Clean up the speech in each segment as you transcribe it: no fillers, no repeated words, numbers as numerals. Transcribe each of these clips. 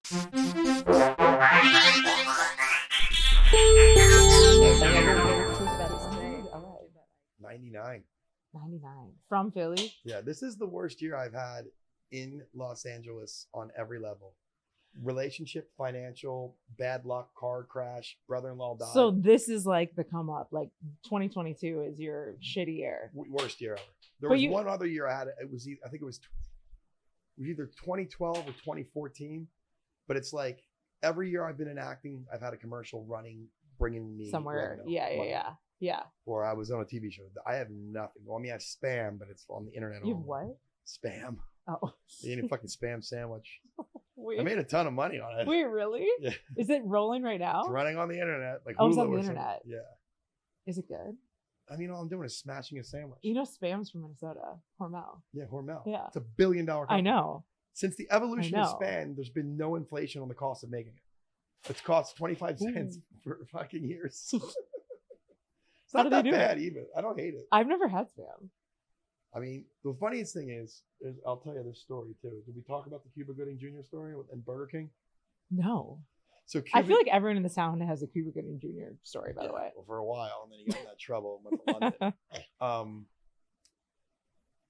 All right. 99. 99 from Philly. Yeah, this is the worst year I've had in Los Angeles on every level. Relationship, financial, bad luck, car crash, brother-in-law died. So this is like the come up. Like 2022 is your shitty year. Worst year ever. There was one other year I had. I think it was either 2012 or 2014. But it's like every year I've been in acting, I've had a commercial running, bringing me somewhere. Yeah. Or I was on a TV show. I have nothing. Well, I mean, I have spam, but it's on the internet. You have what? Spam. Oh. You need a fucking spam sandwich. Wait. I made a ton of money on it. Wait, really? Yeah. Is it rolling right now? It's running on the internet. Like it's Hulu on the or internet. something. Yeah. Is it good? I mean, all I'm doing is smashing a sandwich. You know, spam's from Minnesota, Hormel. Yeah, Hormel. Yeah. It's $1 billion company. I know. Since the evolution of spam, there's been no inflation on the cost of making it. It's cost 25 cents for fucking years. It's not that bad even. I don't hate it. I've never had spam. I mean, the funniest thing is I'll tell you this story too. Did we talk about the Cuba Gooding Jr. story and Burger King? No. So I feel like everyone in the town has a Cuba Gooding Jr. story, by the way. Well, for a while, and then he got in that trouble and went to London.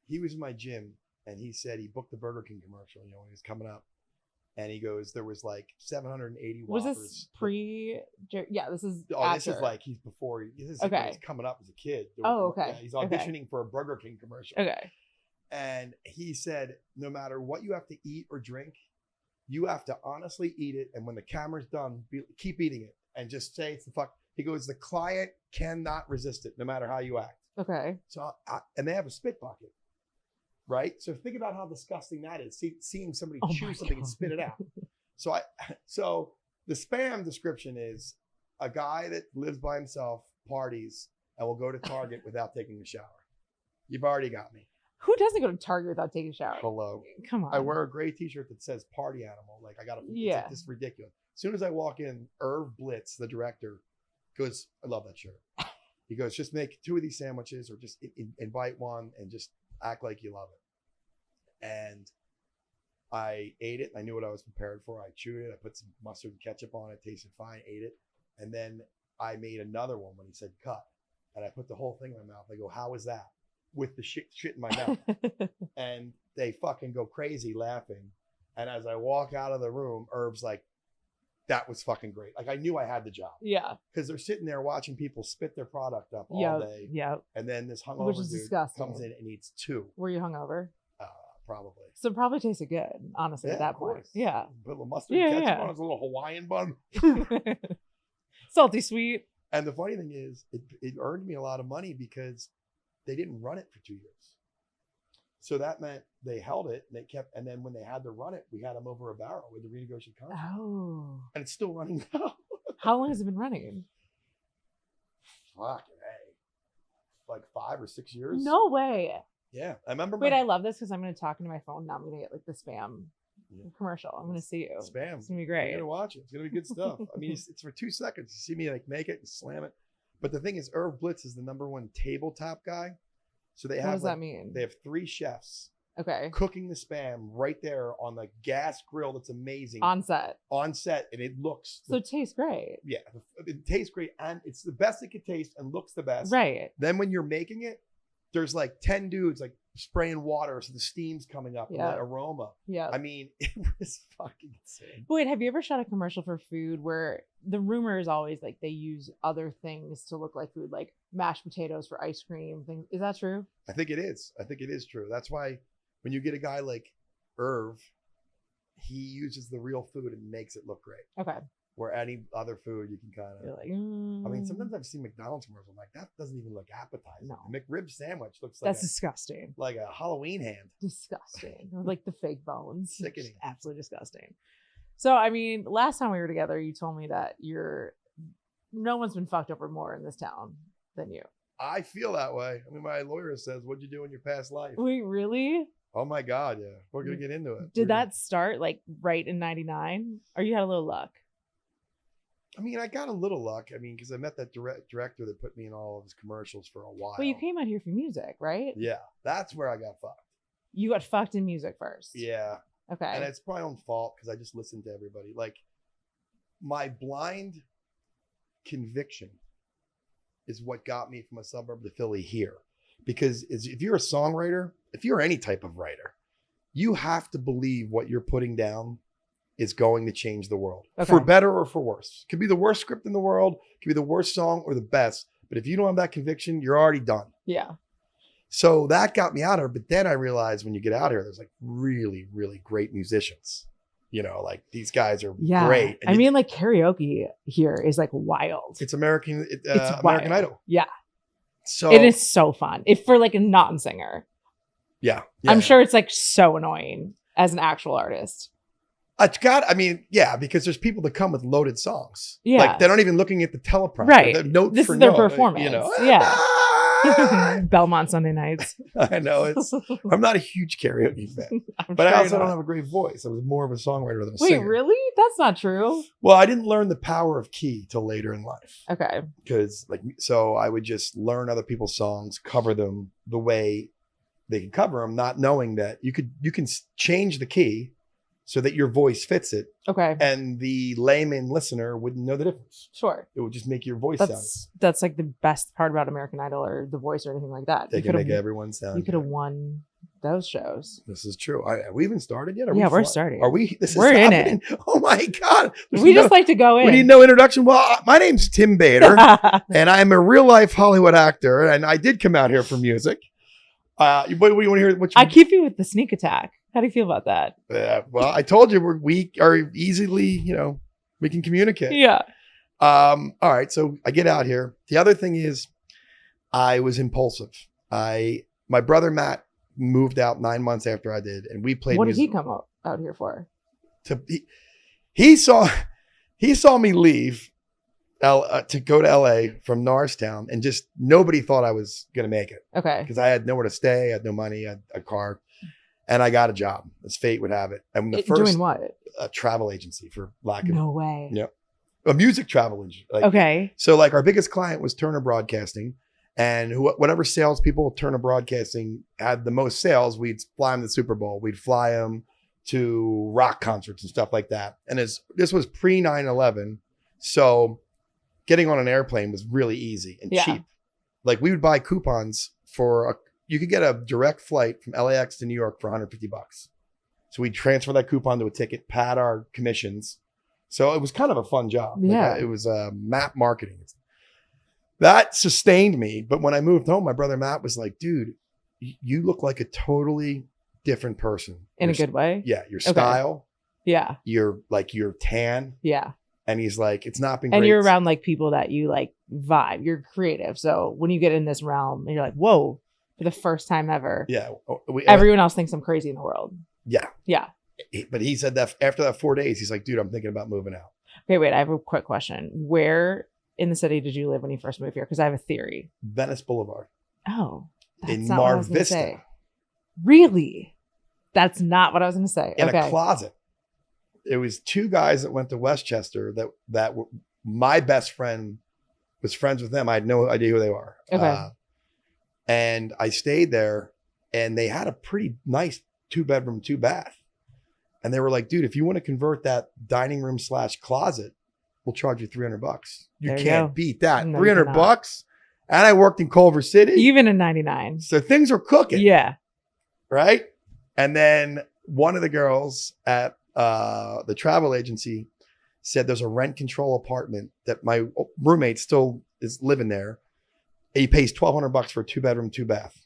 He was in my gym, and he said he booked the Burger King commercial, when he was coming up. And he goes, there was like 780 Was Whoppers. This pre? Yeah, this is Oh, after. This is like he's before. This is okay. when he's coming up as a kid. Oh, okay. Yeah, he's auditioning for a Burger King commercial. Okay. And he said, no matter what you have to eat or drink, you have to honestly eat it. And when the camera's done, keep eating it and just say it's the fuck. He goes, the client cannot resist it, no matter how you act. Okay. So, and they have a spit bucket. Right? So think about how disgusting that is. Seeing somebody chew something and spit it out. So the spam description is a guy that lives by himself, parties, and will go to Target without taking a shower. You've already got me. Who doesn't go to Target without taking a shower? Hello. Come on. I wear a gray t-shirt that says party animal. Like I got to, it's just ridiculous. As soon as I walk in, Irv Blitz, the director, goes, I love that shirt. He goes, just make 2 of these sandwiches or just invite one and just act like you love it. And I ate it and I knew what I was prepared for. I chewed it. I put some mustard and ketchup on it. Tasted fine. Ate it. And then I made another one when he said cut. And I put the whole thing in my mouth. I go, how is that? With the shit in my mouth. And they fucking go crazy laughing. And as I walk out of the room, Irv's like, that was fucking great. Like I knew I had the job. Yeah. Because they're sitting there watching people spit their product up all day. Yeah. And then this hungover dude disgusting. comes in and eats 2. Were you hungover? Probably. So it probably tasted good, honestly, at that point. Yeah. Put a little mustard and ketchup on it, a little Hawaiian bun. Salty sweet. And the funny thing is, it earned me a lot of money because they didn't run it for 2 years. So that meant they held it and they kept, and then when they had to run it, we had them over a barrel with the renegotiated contract. Oh. And it's still running now. How long has it been running? Fucking A. Like 5 or 6 years. No way. Yeah. I remember. Wait, I love this because I'm going to talk into my phone. Now I'm going to get like the spam commercial. I'm going to see you. Spam. It's going to be great. You're going to watch it. It's going to be good stuff. I mean, it's for 2 seconds. You see me like make it and slam it. But the thing is, Irv Blitz is the #1 tabletop guy. So they have. What does that mean? They have 3 chefs. Okay. Cooking the spam right there on the gas grill. That's amazing. On set. And it looks. So it tastes great. Yeah, it tastes great, and it's the best it could taste and looks the best. Right. Then when you're making it, there's like 10 dudes like spraying water, so the steam's coming up and the aroma. Yeah. I mean, it was fucking insane. But wait, have you ever shot a commercial for food where the rumor is always like they use other things to look like food, like mashed potatoes for ice cream things? Is that true? I think it is. I think it is true. That's why when you get a guy like Irv, he uses the real food and makes it look great. Okay. Where any other food you can kind of. Like, I mean, sometimes I've seen McDonald's commercials. I'm like, that doesn't even look appetizing. No. A McRib sandwich looks like that's disgusting. Like a Halloween hand. Disgusting. Like the fake bones. Sickening. Just absolutely disgusting. So, I mean, last time we were together, you told me that no one's been fucked over more in this town than you. I feel that way. I mean, my lawyer says, what'd you do in your past life? Wait, really? Oh my God, yeah. We're going to get into it. Did that start like right in 99? Or you had a little luck? I mean, I got a little luck. I mean, because I met that director that put me in all of his commercials for a while. Well, you came out here for music, right? Yeah, that's where I got fucked. You got fucked in music first. Yeah. Okay. And it's my own fault because I just listen to everybody. Like, my blind conviction is what got me from a suburb to Philly here. Because if you're a songwriter, if you're any type of writer, you have to believe what you're putting down is going to change the world. Okay. For better or for worse. It could be the worst script in the world. It could be the worst song or the best. But if you don't have that conviction, you're already done. Yeah. So that got me out of here. But then I realized when you get out here, there's like really, really great musicians. You know, like these guys are great. And I mean, like karaoke here is like wild. It's American Idol. Yeah. So it is so fun. If for like a non-singer. Yeah. I'm sure it's like so annoying as an actual artist. Because there's people that come with loaded songs. Yeah. Like they're not even looking at the teleprompter. Right. Note this for is their note, performance. You know? Yeah. Belmont Sunday nights. I know. I'm not a huge karaoke fan. But I also don't have a great voice. I was more of a songwriter than a singer. Wait, really? That's not true. Well, I didn't learn the power of key till later in life. Okay. Because so I would just learn other people's songs, cover them the way they can cover them, not knowing that you can change the key so that your voice fits it. Okay. And the layman listener wouldn't know the difference. Sure. It would just make your voice sound. That's like the best part about American Idol or The Voice or anything like that. They can make everyone sound. You could have won those shows. This is true. Are we even started yet? We're starting. Are we? We're in it. Oh my God. Just like to go in. We need no introduction. Well, my name's Tim Bader and I'm a real life Hollywood actor. And I did come out here for music. What do you want to hear? I keep you with the sneak attack. How do you feel about that? Well, I told you we are easily, we can communicate. Yeah. All right. So I get out here. The other thing is I was impulsive. My brother, Matt, moved out 9 months after I did. And we played. What did he come out here for? He saw me leave to go to LA from Norristown, and just nobody thought I was going to make it. Okay. Because I had nowhere to stay. I had no money. I had a car. And I got a job, as fate would have it. And doing what? A travel agency for lack of. No way. Yeah. A music travel agency. Okay. So our biggest client was Turner Broadcasting. And whatever salespeople Turner Broadcasting had the most sales, we'd fly them to the Super Bowl. We'd fly them to rock concerts and stuff like that. And this was pre 9/11. So getting on an airplane was really easy and cheap. Like we would buy coupons you could get a direct flight from LAX to New York for $150. So we'd transfer that coupon to a ticket, pad our commissions. So it was kind of a fun job. Yeah. It was map marketing. That sustained me. But when I moved home, my brother Matt was like, dude, you look like a totally different person. In a good way? Yeah. Your style. Yeah. You're tan. Yeah. And he's like, it's not been great. And you're around like people that you like vibe. You're creative. So when you get in this realm and you're like, whoa, for the first time ever. Yeah. Everyone else thinks I'm crazy in the world. Yeah. Yeah. But he said that after that 4 days, he's like, dude, I'm thinking about moving out. Okay, wait. I have a quick question. Where in the city did you live when you first moved here? Because I have a theory. Venice Boulevard. Oh. In Mar Vista. Really? That's not what I was going to say. In a closet. It was two guys that went to Westchester that were, my best friend was friends with them. I had no idea who they were. Okay. And I stayed there and they had a pretty nice 2-bedroom, 2-bath. And they were like, dude, if you want to convert that dining room / closet, we'll charge you $300. You can't beat that. No, $300. And I worked in Culver City. Even in 99. So things are cooking. Yeah. Right. And then one of the girls at the travel agency said there's a rent control apartment that my roommate still is living there. He pays $1,200 for a 2-bedroom, 2-bath,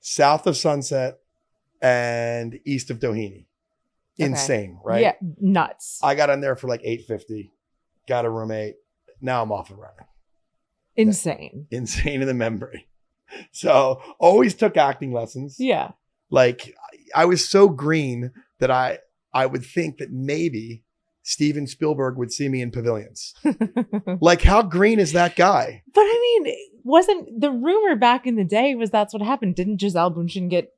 south of Sunset and east of Doheny. Insane, right? Yeah, nuts. I got in there for like $850, got a roommate. Now I'm off and running. Insane. Insane in the memory. So always took acting lessons. Yeah. Like I was so green that I would think that maybe Steven Spielberg would see me in pavilions. Like, how green is that guy? But I mean, wasn't the rumor back in the day was that's what happened? Didn't Gisele Bündchen get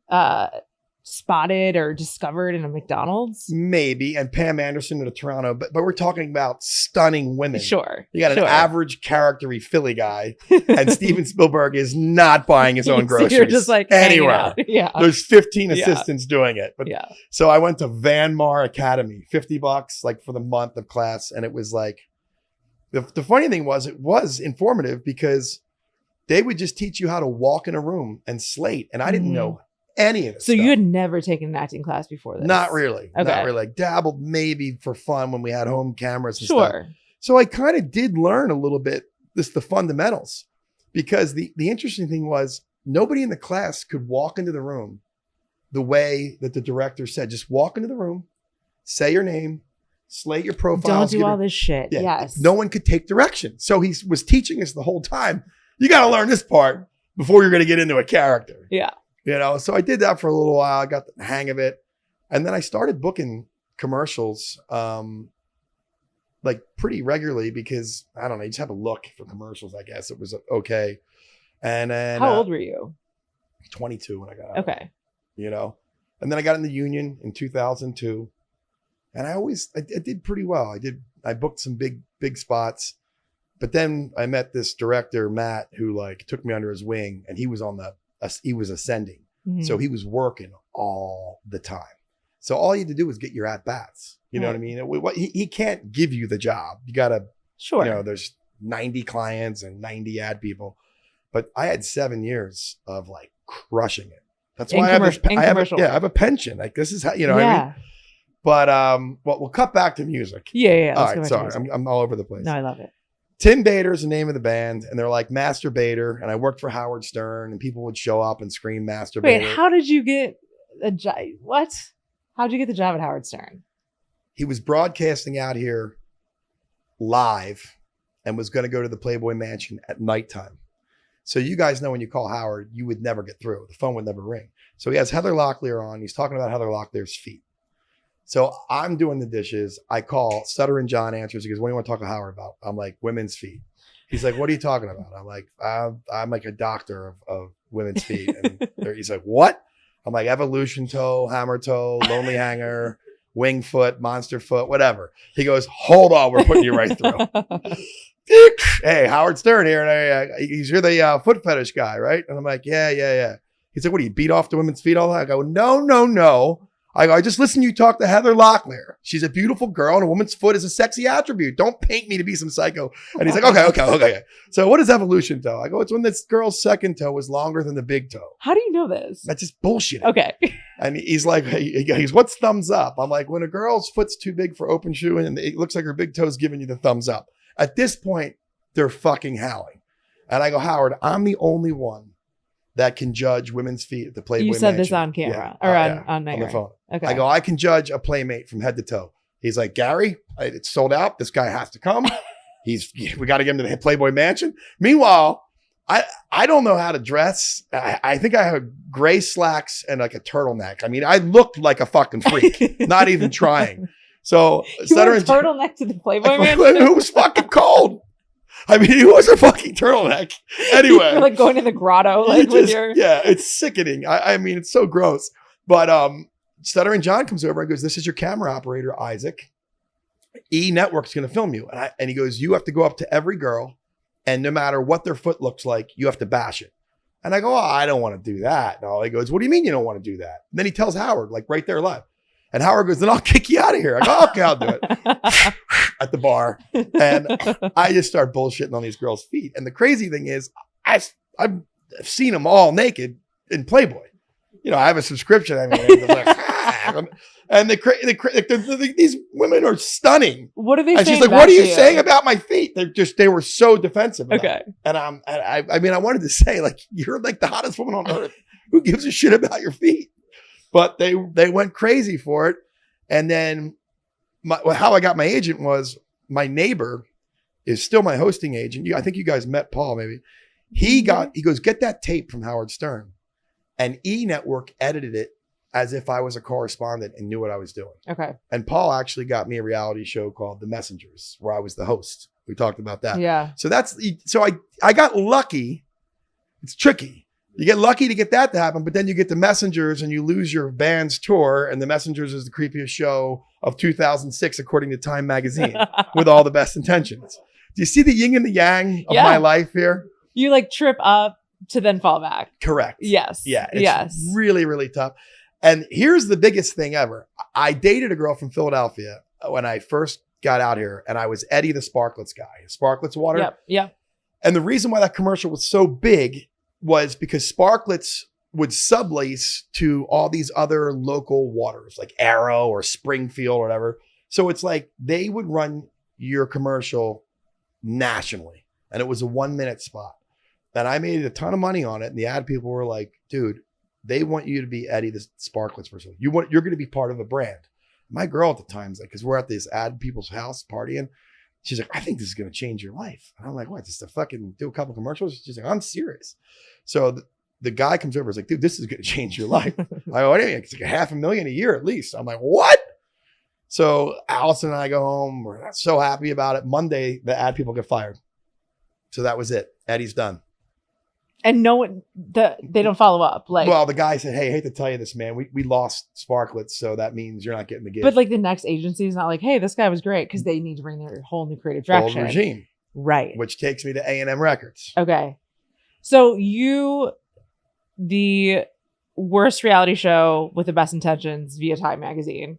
spotted or discovered in a McDonald's? Maybe. And Pam Anderson in a Toronto, but we're talking about stunning women. Sure. You got an average charactery Philly guy, and Steven Spielberg is not buying his own groceries. So you're just like anywhere. Yeah. There's 15 assistants doing it. But, yeah. So I went to Van Mar Academy, $50 like for the month of class. And it was like, the funny thing was, it was informative because they would just teach you how to walk in a room and slate. And I didn't know any of this So stuff. you had never taken an acting class before this? Not really. Okay. Not really. Like dabbled maybe for fun when we had home cameras and Sure. stuff. So I kind of did learn a little bit, the fundamentals, because the interesting thing was nobody in the class could walk into the room the way that the director said. Just walk into the room, say your name, slate your profile. Don't do all this shit. Yeah. Yes. No one could take direction. So he was teaching us the whole time. You got to learn this part before you're going to get into a character. Yeah. You know, so I did that for a little while. I got the hang of it. And then I started booking commercials like pretty regularly because, I don't know, you just have a look for commercials, I guess. It was okay. And then how old were you? 22 when I got out. Okay. You know, and then I got in the union in 2002. And I did pretty well. I booked some big spots. But then I met this director, Matt, who like took me under his wing, and he was he was ascending. Mm-hmm. So he was working all the time. So all you had to do was get your at-bats. You know what I mean? He can't give you the job. You got to, you know, there's 90 clients and 90 ad people. But I had 7 years of like crushing it. That's why I have a pension. Like this is how, you know what I mean? But well, we'll cut back to music. Yeah. All right, sorry. I'm all over the place. No, I love it. Tim Bader is the name of the band, and they're like Master Bader, and I worked for Howard Stern, and people would show up and scream Master Bader. Wait, how did you get a job? What? How'd you get the job at Howard Stern? He was broadcasting out here live and was going to go to the Playboy Mansion at nighttime. So you guys know when you call Howard, you would never get through. The phone would never ring. So he has Heather Locklear on. He's talking about Heather Locklear's feet. So I'm doing the dishes. I call, Stuttering John answers. He goes, what do you want to talk to Howard about? I'm like, women's feet. He's like, what are you talking about? I'm like, I'm like a doctor of women's feet. And he's like, what? I'm like, evolution toe, hammer toe, lonely hanger, wing foot, monster foot, whatever. He goes, hold on, we're putting you right through. Hey, Howard Stern here. And you're the foot fetish guy, right? And I'm like, yeah. He's like, what do you beat off the women's feet all the time? I go, no. I just listen to you talk to Heather Locklear. She's a beautiful girl and a woman's foot is a sexy attribute. Don't paint me to be some psycho. And he's like, okay. So what is evolution toe? I go, it's when this girl's second toe is longer than the big toe. How do you know this? That's just bullshit. Okay. And he's like, he's what's thumbs up? I'm like, when a girl's foot's too big for open shoe and it looks like her big toe's giving you the thumbs up. At this point, they're fucking howling. And I go, Howard, I'm the only one that can judge women's feet at the Playboy Mansion. You said this on camera or on the phone. Okay. I go, I can judge a Playmate from head to toe. He's like, Gary, it's sold out. This guy has to come. We got to get him to the Playboy Mansion. Meanwhile, I don't know how to dress. I think I have gray slacks and like a turtleneck. I mean, I looked like a fucking freak, not even trying. So you wore a turtleneck to the Playboy Mansion? It was fucking cold. I mean, it was a fucking turtleneck. Anyway. You're like going in the grotto, like with your... Yeah, it's sickening. I mean, it's so gross. But Stuttering John comes over and goes, this is your camera operator, Isaac. E! Network's going to film you. And he goes, you have to go up to every girl, and no matter what their foot looks like, you have to bash it. And I go, I don't want to do that. No, he goes, what do you mean you don't want to do that? And then he tells Howard, like right there live. And Howard goes, then I'll kick you out of here. I go, okay, I'll do it. At the bar. And I just start bullshitting on these girls' feet. And the crazy thing is, I've seen them all naked in Playboy. You know, I have a subscription. I mean, and these women are stunning. What are they saying? And she's like, what are you saying about my feet? They were so defensive. Okay. And I mean, I wanted to say, like, you're like the hottest woman on earth. Who gives a shit about your feet? But they went crazy for it. And then how I got my agent was my neighbor is still my hosting agent. I think you guys met Paul maybe. He goes, get that tape from Howard Stern. And E! Network edited it as if I was a correspondent and knew what I was doing. Okay. And Paul actually got me a reality show called The Messengers, where I was the host. We talked about that. Yeah. So I got lucky. It's tricky. You get lucky to get that to happen, but then you get the Messengers and you lose your band's tour. And the Messengers is the creepiest show of 2006, according to Time magazine, with all the best intentions. Do you see the yin and the yang of my life here? You like trip up to then fall back. Correct. Yes. Yeah. It's really, really tough. And here's the biggest thing ever. I dated a girl from Philadelphia when I first got out here, and I was Eddie the Sparklets guy. Sparklets water. Yep. And the reason why that commercial was so big was because Sparklets would sublease to all these other local waters like Arrow or Springfield or whatever. So it's like they would run your commercial nationally, and it was a 1-minute spot. And I made a ton of money on it. And the ad people were like, dude, they want you to be Eddie the Sparklets person. You're going to be part of a brand. My girl at the time's like, because we're at this ad people's house partying. She's like, I think this is going to change your life. And I'm like, what? Just to fucking do a couple commercials? She's like, I'm serious. So the guy comes over and is like, dude, this is going to change your life. I go, what do you mean? It's like $500,000 a year at least. I'm like, what? So Allison and I go home. We're not so happy about it. Monday, the ad people get fired. So that was it. Eddie's done. And no one, they don't follow up. Like, well, the guy said, hey, I hate to tell you this, man. We lost Sparklets, so that means you're not getting the gig. But like the next agency is not like, hey, this guy was great, because they need to bring their whole new creative direction. Old regime. Right. Which takes me to A&M Records. Okay. So the worst reality show with the best intentions via Time magazine,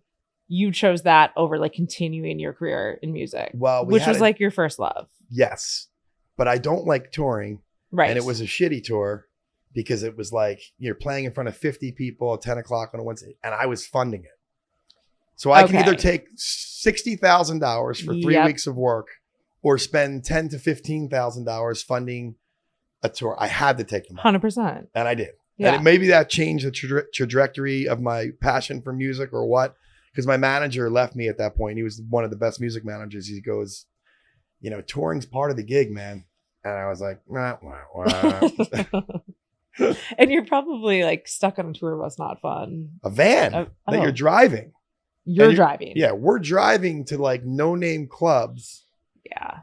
you chose that over like continuing your career in music. Well, which was like your first love. Yes. But I don't like touring. Right. And it was a shitty tour because it was like you're playing in front of 50 people at 10 o'clock on a Wednesday, and I was funding it. So I can either take $60,000 for 3 weeks of work or spend $10,000 to $15,000 funding a tour. I had to take them 100%. And I did. Yeah. And maybe that changed the trajectory of my passion for music or what, because my manager left me at that point. He was one of the best music managers. He goes, touring's part of the gig, man. And I was like, wah. And you're probably like stuck on a tour bus, not fun. A van that you're driving. You're driving. Yeah, we're driving to like no-name clubs.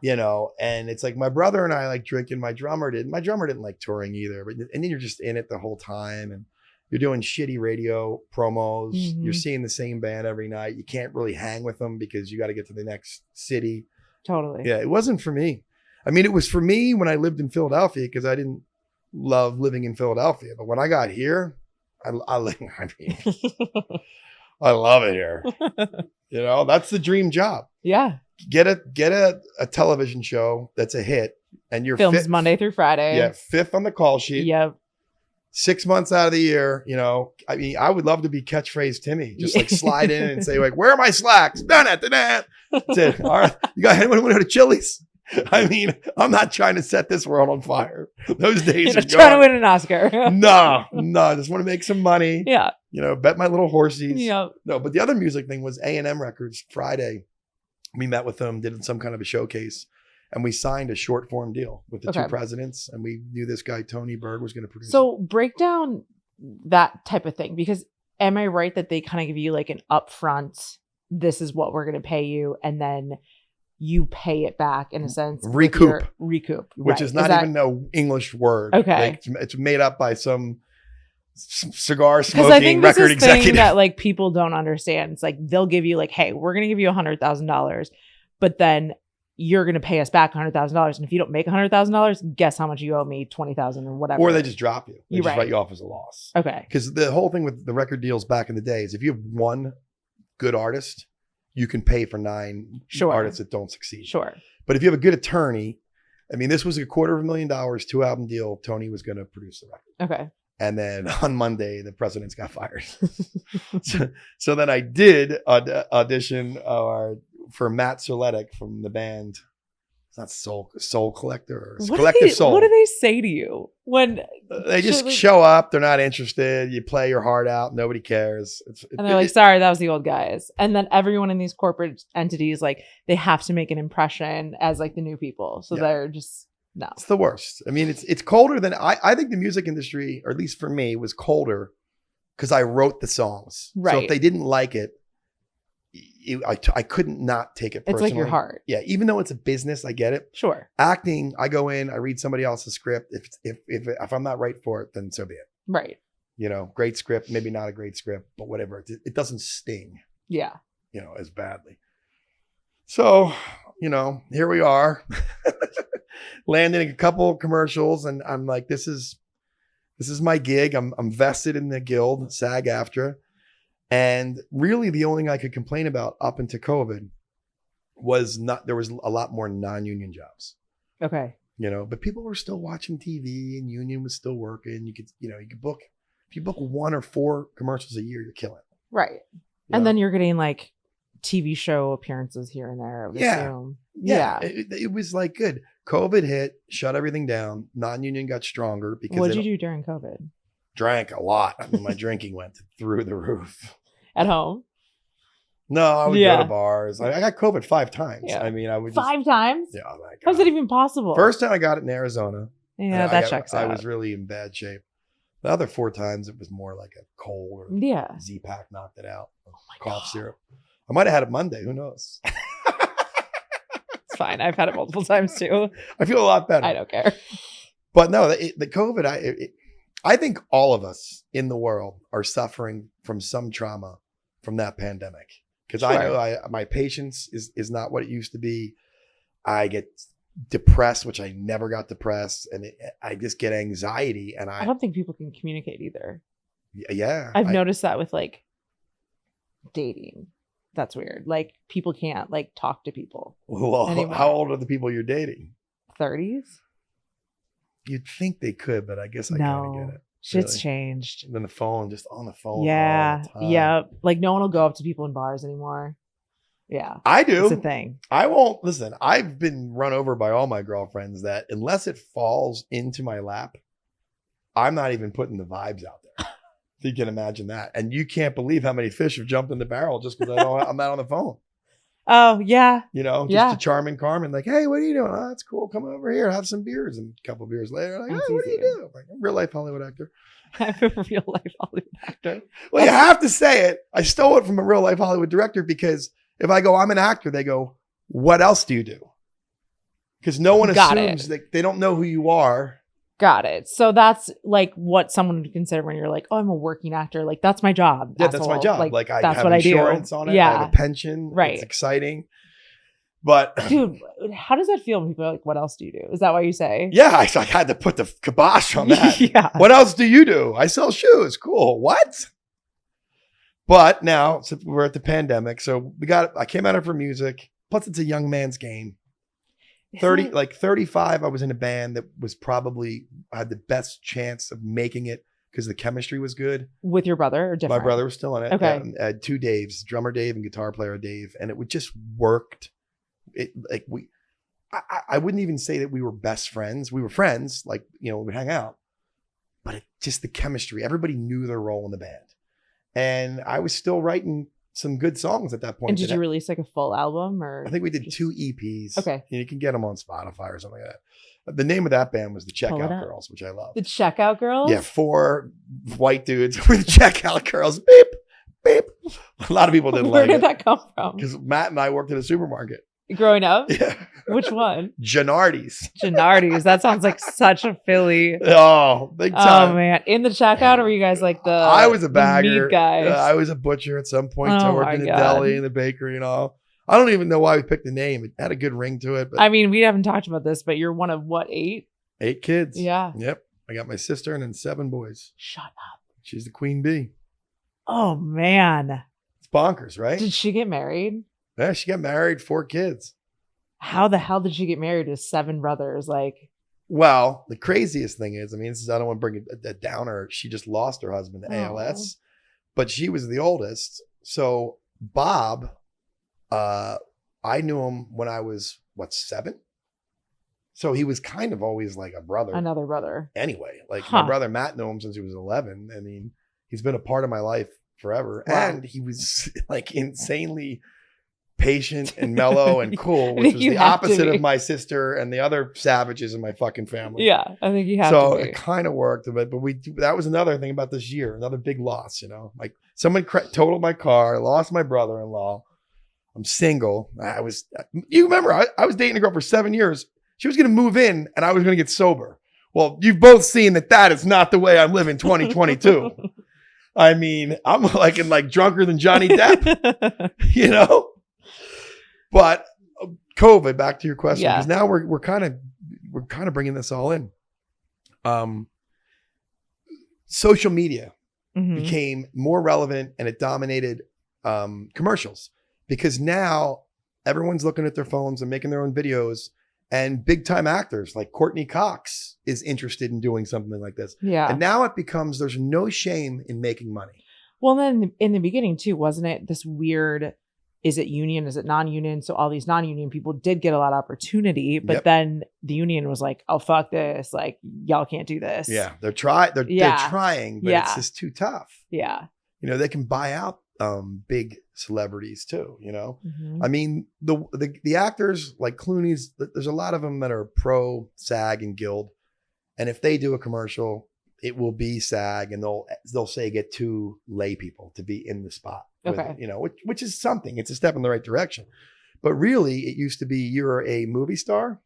Yeah. And it's like my brother and I like drinking. My drummer didn't like touring either. And then you're just in it the whole time, and you're doing shitty radio promos. Mm-hmm. You're seeing the same band every night. You can't really hang with them because you got to get to the next city. Totally. Yeah, it wasn't for me. I mean, it was for me when I lived in Philadelphia because I didn't love living in Philadelphia. But when I got here, I love it here. That's the dream job. Yeah. Get a television show that's a hit, and you're films Monday through Friday. Yeah, fifth on the call sheet. Yep. 6 months out of the year, I mean, I would love to be catchphrase Timmy. Just like slide in and say like, "Where are my slacks?" That's it. All right, you got anyone want to go to Chili's? I mean, I'm not trying to set this world on fire. Those days are trying to win an Oscar. No, I just want to make some money. Yeah. Bet my little horsies. Yeah. No, but the other music thing was A&M Records. Friday, we met with them, did some kind of a showcase, and we signed a short form deal with the two presidents. And we knew this guy, Tony Berg, was going to produce. So break down that type of thing, because am I right that they kind of give you like an upfront, this is what we're going to pay you, and then you pay it back in a sense. Recoup. Which is not even an English word. Okay. Like, it's made up by some cigar smoking I think record executive. Thing that like people don't understand. It's like they'll give you like, hey, we're going to give you $100,000, but then you're going to pay us back $100,000. And if you don't make $100,000, guess how much you owe me? $20,000 or whatever. Or they just drop you. They just write you off as a loss. Okay. Because the whole thing with the record deals back in the day is if you have one good artist, you can pay for 9 artists that don't succeed. Sure. But if you have a good attorney, I mean, this was $250,000, 2-album deal. Tony was going to produce the record. Okay. And then on Monday, the presidents got fired. so then I did audition for Matt Serletic from the band. It's not Soul Collector. Or Collective Soul. What do they say to you when they just show up? They're not interested. You play your heart out. Nobody cares. And they're like, sorry, that was the old guys. And then everyone in these corporate entities, like they have to make an impression as like the new people. So they're just, no. It's the worst. I mean, it's colder than I think the music industry, or at least for me, was colder because I wrote the songs. Right. So if they didn't like it, I couldn't not take it personally. It's like your heart. Yeah, even though it's a business, I get it. Sure. Acting, I go in, I read somebody else's script. If I'm not right for it, then so be it. Right. You know, great script, maybe not a great script, but whatever. It doesn't sting. Yeah. You know, as badly. So, you know, here we are, landing a couple commercials, and I'm like, this is my gig. I'm vested in the guild, SAG-AFTRA. And really the only thing I could complain about up into COVID was there was a lot more non-union jobs. Okay. You know, but people were still watching TV and union was still working. You could book, if you book 1 or 4 commercials a year, you're killing. Right. And then you're getting like TV show appearances here and there. I would assume. Yeah. It was like good. COVID hit, shut everything down. Non-union got stronger because what did you do during COVID? Drank a lot. I mean, my drinking went through the roof. At home? No, I would go to bars. I got COVID 5 times. Yeah. I mean, I would 5 times? Yeah. Oh my God. How's that even possible? First time I got it in Arizona. Yeah, that checks out. I was really in bad shape. The other 4 times, it was more like a cold or Z-Pack knocked it out. Oh my cough God. Syrup. I might have had it Monday. Who knows? It's fine. I've had it multiple times too. I feel a lot better. I don't care. But no, the COVID, I think all of us in the world are suffering from some trauma from that pandemic. Because I know my patience is not what it used to be. I get depressed, which I never got depressed. And I just get anxiety. And I don't think people can communicate either. Yeah. I've noticed that with like dating. That's weird. Like people can't like talk to people. Well, how old are the people you're dating? 30s. You'd think they could, but I guess I kind of get it. Shit's changed. And then the phone, just on the phone. Yeah. Yeah. Like no one will go up to people in bars anymore. Yeah. I do. It's a thing. I won't listen. I've been run over by all my girlfriends that unless it falls into my lap, I'm not even putting the vibes out there. If you can imagine that. And you can't believe how many fish have jumped in the barrel just because I'm not on the phone. Oh, yeah. You know, just a charming Carmen, like, hey, what are you doing? Oh, that's cool. Come over here, have some beers. And a couple of beers later, like, hey, what do you do? I'm like, I'm a real life Hollywood actor. I'm a real life Hollywood actor. Well, you have to say it. I stole it from a real life Hollywood director because if I go, I'm an actor, they go, what else do you do? Because no one assumes that they don't know who you are. Got it. So that's like what someone would consider when you're like, oh, I'm a working actor. Like, that's my job. Yeah, that's my job. Like I that's have what insurance on it. Yeah. I have a pension. Right. It's exciting. But dude, how does that feel when people are like, what else do you do? Is that why you say? Yeah, I had to put the kibosh on that. Yeah. What else do you do? I sell shoes. Cool. What? But now so we're at the pandemic. So I came out of it for music. Plus it's a young man's game. 35, I was in a band that was probably had the best chance of making it because the chemistry was good. With your brother or different? My brother was still in it. Okay. I had 2 Daves, drummer Dave and guitar player Dave. And it would just worked. I wouldn't even say that we were best friends. We were friends, like, you know, we'd hang out. But just the chemistry. Everybody knew their role in the band. And I was still writing some good songs at that point. And did you release like a full album or? I think we did 2 EPs. Okay. You can get them on Spotify or something like that. The name of that band was the Checkout Girls, which I love. The Checkout Girls? Yeah, 4 white dudes with Checkout Girls. Beep, beep. A lot of people didn't like it. Where did that come from? Because Matt and I worked at a supermarket. Growing up? Yeah. Which one? Gennardi's. Gennardi's. That sounds like such a Philly. Oh, big time. Oh, man. In the checkout, or were you guys like the I was a bagger. Meat guys? I was a butcher at some point. So I worked in the deli and the bakery and all. I don't even know why we picked the name. It had a good ring to it. But I mean, we haven't talked about this, but you're one of what, 8? 8 kids. Yeah. Yep. I got my sister and then 7 boys. Shut up. She's the queen bee. Oh, man. It's bonkers, right? Did she get married? Yeah, she got married, 4 kids. How the hell did she get married with 7 brothers? Like, well, the craziest thing is, I mean, I don't want to bring it down her. She just lost her husband to ALS, but she was the oldest. So Bob, I knew him when I was 7. So he was kind of always like a brother. Another brother. Anyway, like my brother Matt knew him since he was 11. I mean, he's been a part of my life forever. Wow. And he was like insanely patient and mellow and cool, which was the opposite of my sister and the other savages in my fucking family. Yeah, I think you have to be. It kind of worked, but that was another thing about this year, another big loss, you know, like someone totaled my car, lost my brother-in-law. I'm single. You remember, I was dating a girl for 7 years. She was going to move in and I was going to get sober. Well, you've both seen that is not the way I'm living 2022. I mean, I'm like drunker than Johnny Depp, you know? But COVID, back to your question, because now we're kind of bringing this all in. Social media became more relevant and it dominated commercials because now everyone's looking at their phones and making their own videos, and big time actors like Courtney Cox is interested in doing something like this. Yeah. And now it becomes, there's no shame in making money. Well, then in the beginning too, wasn't it this weird, is it union? Is it non-union? So all these non-union people did get a lot of opportunity, but then the union was like, oh, fuck this. Like, y'all can't do this. Yeah. They're trying, but it's just too tough. Yeah. You know, they can buy out big celebrities too, you know? I mean, the actors like Clooney's, there's a lot of them that are pro SAG and Guild. And if they do a commercial, it will be SAG and they'll say get 2 lay people to be in the spot. Okay. You know, which is something. It's a step in the right direction. But really, it used to be you're a movie star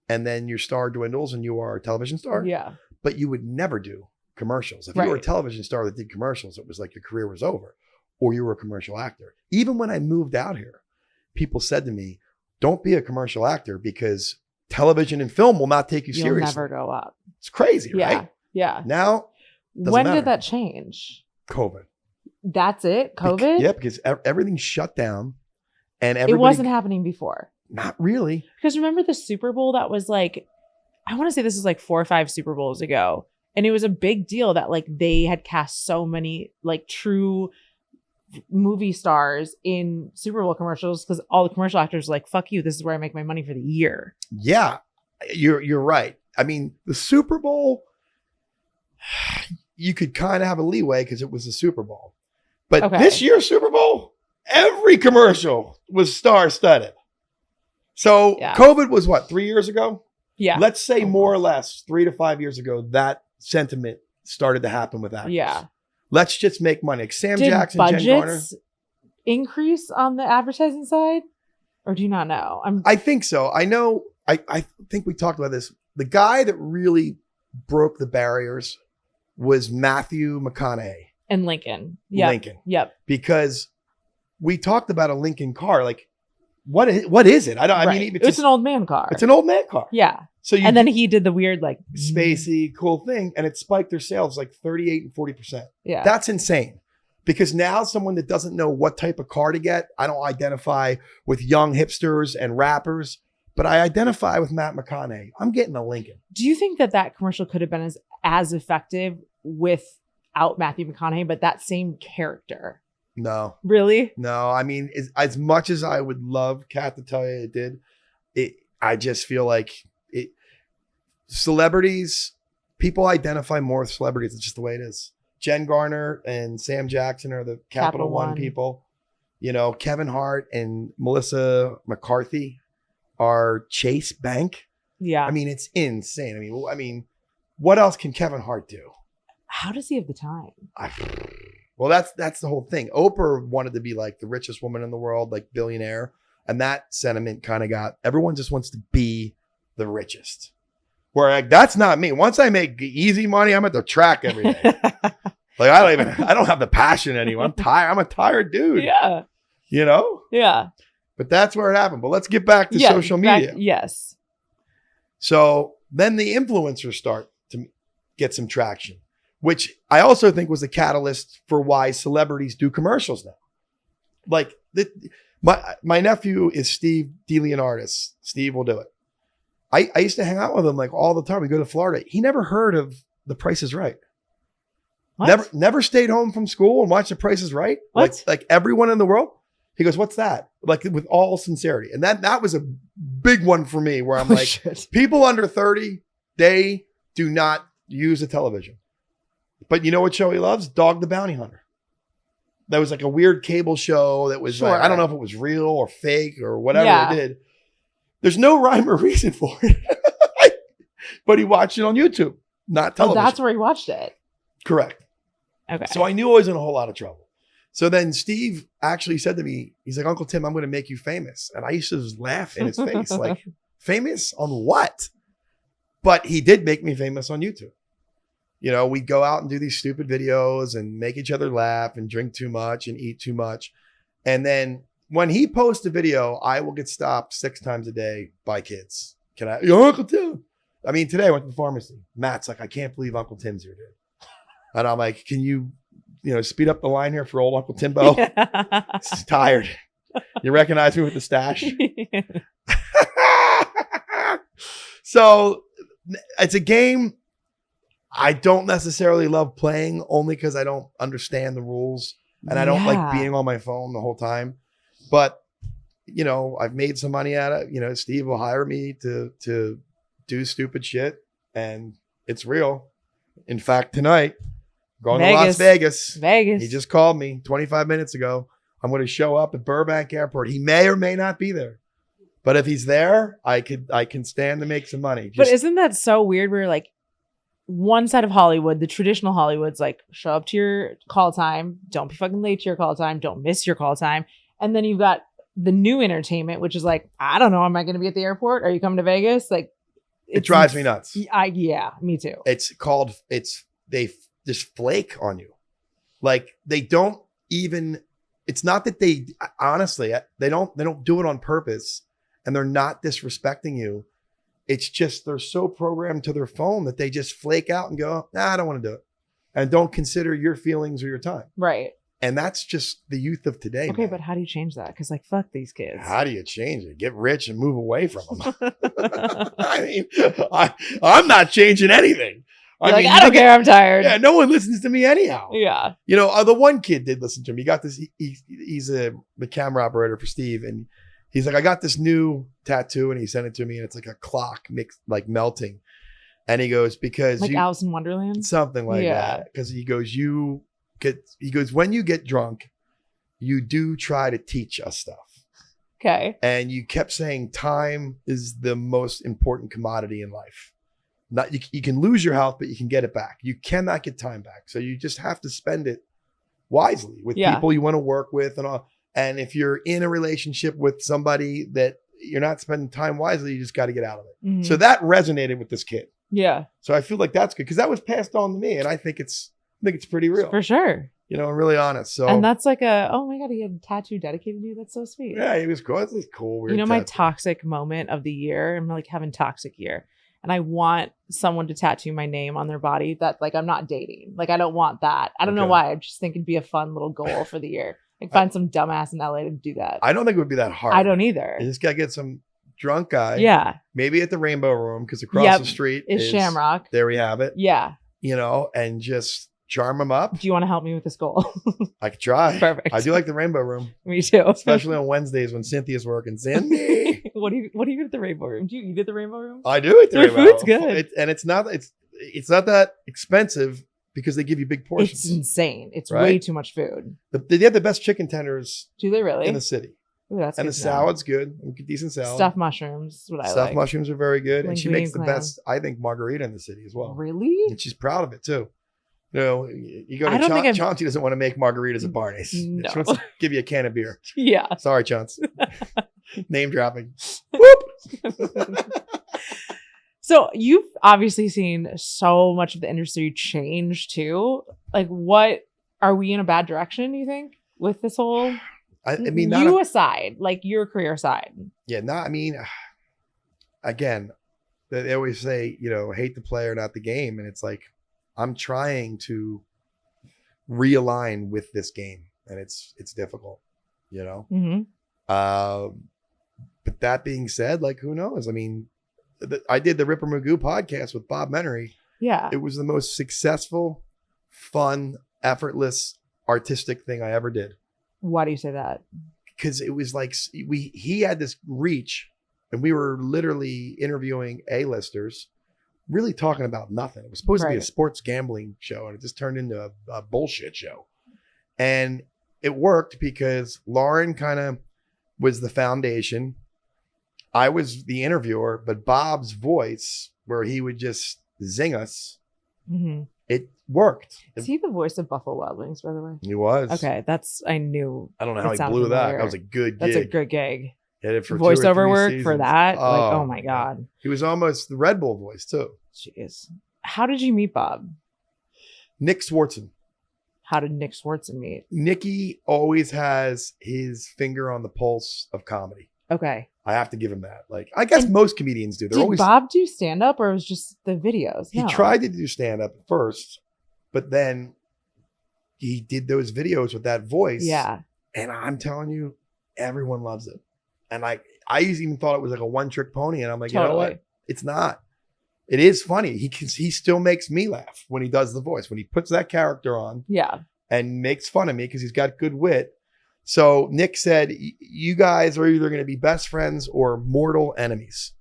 and then your star dwindles and you are a television star. Yeah. But you would never do commercials. If you were a television star that did commercials, it was like your career was over, or you were a commercial actor. Even when I moved out here, people said to me, don't be a commercial actor because television and film will not take you seriously. You'll never go up. It's crazy, right? Yeah. Now, when did that change? COVID. That's it? COVID? Yeah, because everything shut down and it wasn't happening before. Not really. Because remember the Super Bowl that was like, I want to say this is like 4 or 5 Super Bowls ago. And it was a big deal that like they had cast so many like true movie stars in Super Bowl commercials because all the commercial actors were like, fuck you, this is where I make my money for the year. Yeah, you're right. I mean, the Super Bowl, you could kind of have a leeway because it was the Super Bowl. But this year's Super Bowl, every commercial was star-studded. So COVID was what, 3 years ago? Yeah. Let's say more or less 3 to 5 years ago, that sentiment started to happen with actors. Yeah. Let's just make money. Like Sam Jackson, budgets Jen Garner. Increase on the advertising side? Or do you not know? I think so. I know. I think we talked about this. The guy that really broke the barriers was Matthew McConaughey. And Lincoln. Yep. Lincoln. Yep. Because we talked about a Lincoln car. Like, what is it? I mean, it's an old man car. It's an old man car. Yeah. So and then he did the weird, like, spacey, cool thing, and it spiked their sales like 38 and 40%. Yeah. That's insane. Because now someone that doesn't know what type of car to get, I don't identify with young hipsters and rappers, but I identify with Matt McConaughey. I'm getting a Lincoln. Do you think that commercial could have been as effective without Matthew McConaughey, but that same character? No. Really? No. I mean, as much as I would love Kat to tell you it did, I just feel like celebrities, people identify more with celebrities. It's just the way it is. Jen Garner and Sam Jackson are the Capital One people. You know, Kevin Hart and Melissa McCarthy are Chase Bank. Yeah. I mean, it's insane. I mean, what else can Kevin Hart do? How does he have the time? Well, that's the whole thing. Oprah wanted to be like the richest woman in the world, like billionaire. And that sentiment kind of got, everyone just wants to be the richest. Where like, that's not me. Once I make easy money, I'm at the track every day. Like I don't have the passion anymore. I'm tired. I'm a tired dude. Yeah. You know? Yeah. But that's where it happened. But let's get back to social media. Yes. So then the influencers start to get some traction, which I also think was the catalyst for why celebrities do commercials now. Like my nephew is Steve DeLeonardis. Steve will do it. I used to hang out with him like all the time. We go to Florida. He never heard of The Price is Right. What? Never stayed home from school and watched The Price is Right. What? Like everyone in the world. He goes, what's that? Like with all sincerity. And that was a big one for me where I'm like, shit. People under 30, they do not use a television. But you know what show he loves? Dog the Bounty Hunter. That was like a weird cable show that was like, I don't know if it was real or fake or whatever it did. There's no rhyme or reason for it. But he watched it on YouTube, not television. Oh, that's where he watched it. Correct. Okay. So I knew I was in a whole lot of trouble. So then Steve actually said to me, he's like, Uncle Tim, I'm going to make you famous. And I used to just laugh in his face, like, famous on what? But he did make me famous on YouTube. You know, we'd go out and do these stupid videos and make each other laugh and drink too much and eat too much. And then when he posts a video, I will get stopped 6 times a day by kids. Can I, yo, Uncle Tim? I mean, today I went to the pharmacy. Matt's like, I can't believe Uncle Tim's here, dude. And I'm like, can you speed up the line here for old Uncle Timbo? He's tired. You recognize me with the stash? So it's a game I don't necessarily love playing, only because I don't understand the rules and I don't like being on my phone the whole time. But, you know, I've made some money at it. You know, Steve will hire me to do stupid shit, and it's real. In fact, tonight, going to Las Vegas. He just called me 25 minutes ago. I'm going to show up at Burbank Airport. He may or may not be there. But if he's there, I can stand to make some money. But isn't that so weird where like one side of Hollywood, the traditional Hollywood's like, show up to your call time. Don't be fucking late to your call time. Don't miss your call time. And then you've got the new entertainment, which is like, I don't know. Am I going to be at the airport? Are you coming to Vegas? Like, it drives me nuts. Yeah, me too. They just flake on you. Like they don't even, it's not that they, honestly, they don't do it on purpose and they're not disrespecting you. It's just, they're so programmed to their phone that they just flake out and go, nah, I don't want to do it. And don't consider your feelings or your time. Right. And that's just the youth of today. Okay, man. But how do you change that? Because like, fuck these kids. How do you change it? Get rich and move away from them. I mean, I'm not changing anything. I don't care. I'm tired. Yeah, no one listens to me anyhow. Yeah. You know, the one kid did listen to me. He got this. He's the camera operator for Steve, and he's like, I got this new tattoo, and he sent it to me, and it's like a clock mixed, like melting. And he goes, because like Alice in Wonderland, something like that. Because he goes, when you get drunk, you do try to teach us stuff. Okay. And you kept saying time is the most important commodity in life. You can lose your health, but you can get it back. You cannot get time back. So you just have to spend it wisely with people you want to work with and all. And if you're in a relationship with somebody that you're not spending time wisely, you just got to get out of it. Mm-hmm. So that resonated with this kid. Yeah. So I feel like that's good because that was passed on to me, and I think it's pretty real. For sure. You know, I'm really honest. So, and that's like oh my God, he had a tattoo dedicated to you. That's so sweet. Yeah, he was cool. This is cool. You know, my toxic moment of the year, I'm like having toxic year. And I want someone to tattoo my name on their body that like I'm not dating. Like I don't want that. I don't know why. I just think it'd be a fun little goal for the year. Like find some dumbass in LA to do that. I don't think it would be that hard. I don't either. You just gotta get some drunk guy. Yeah. Maybe at the Rainbow Room because across the street is Shamrock. There we have it. Yeah. You know, and just charm him up. Do you want to help me with this goal? I could try. Perfect. I do like the Rainbow Room. Me too. Especially on Wednesdays when Cynthia's working. Cindy. What do you eat at the Rainbow Room? Do you eat at the Rainbow Room? I do eat the Rainbow Room. Food's good. It's not that expensive because they give you big portions. It's insane. It's way too much food. They have the best chicken tenders. Do they really? In the city. Ooh, that's and good the salad's good. Decent salad. Stuffed mushrooms. What I like. Stuffed mushrooms are very good. And she makes the best, I think, margarita in the city as well. Really? And she's proud of it too. You know, you go to Chauncey doesn't want to make margaritas at Barney's. No. She wants to give you a can of beer. Yeah. Sorry, Chauncey. Name dropping. Whoop. So you've obviously seen so much of the industry change too. Like, what are we in a bad direction, you think, with this whole? I mean, aside, like your career side. Yeah, I mean, again, they always say, you know, hate the player, not the game, and it's like I'm trying to realign with this game, and it's difficult, you know. Mm-hmm. But that being said, like, who knows? I mean, I did the Ripper Magoo podcast with Bob Menery. Yeah. It was the most successful, fun, effortless, artistic thing I ever did. Why do you say that? Because it was like he had this reach, and we were literally interviewing A-listers, really talking about nothing. It was supposed to be a sports gambling show, and it just turned into a bullshit show. And it worked because Lauren kind of was the foundation. I was the interviewer, but Bob's voice, where he would just zing us, it worked. Is he the voice of Buffalo Wild Wings, by the way? He was. Okay, I knew. I don't know how he blew that. That was a good gig. That's a good gig. Hit it for voiceover work seasons. for that. Oh my God. He was almost the Red Bull voice too. Jeez. How did you meet Bob? Nick Swartzen. How did Nick Swartzen meet? Nicky always has his finger on the pulse of comedy. Okay. I have to give him that. Like, I guess most comedians do. Did Bob do stand-up or it was just the videos? He tried to do stand-up at first, but then he did those videos with that voice. Yeah. And I'm telling you, everyone loves it. And I even thought it was like a one-trick pony. And I'm like, you know what? It's not. It is funny. He still makes me laugh when he does the voice. When he puts that character on. Yeah. And makes fun of me because he's got good wit. So Nick said, you guys are either going to be best friends or mortal enemies.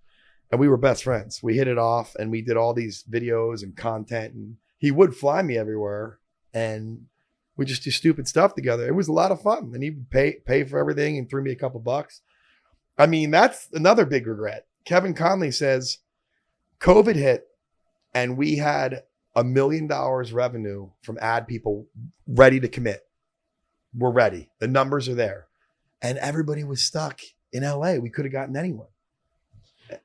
And we were best friends. We hit it off and we did all these videos and content. And he would fly me everywhere. And we just do stupid stuff together. It was a lot of fun. And he would pay for everything and threw me a couple bucks. I mean, that's another big regret. Kevin Conley says, COVID hit and we had $1 million revenue from ad people ready to commit. We're ready. The numbers are there. And everybody was stuck in LA. We could have gotten anyone.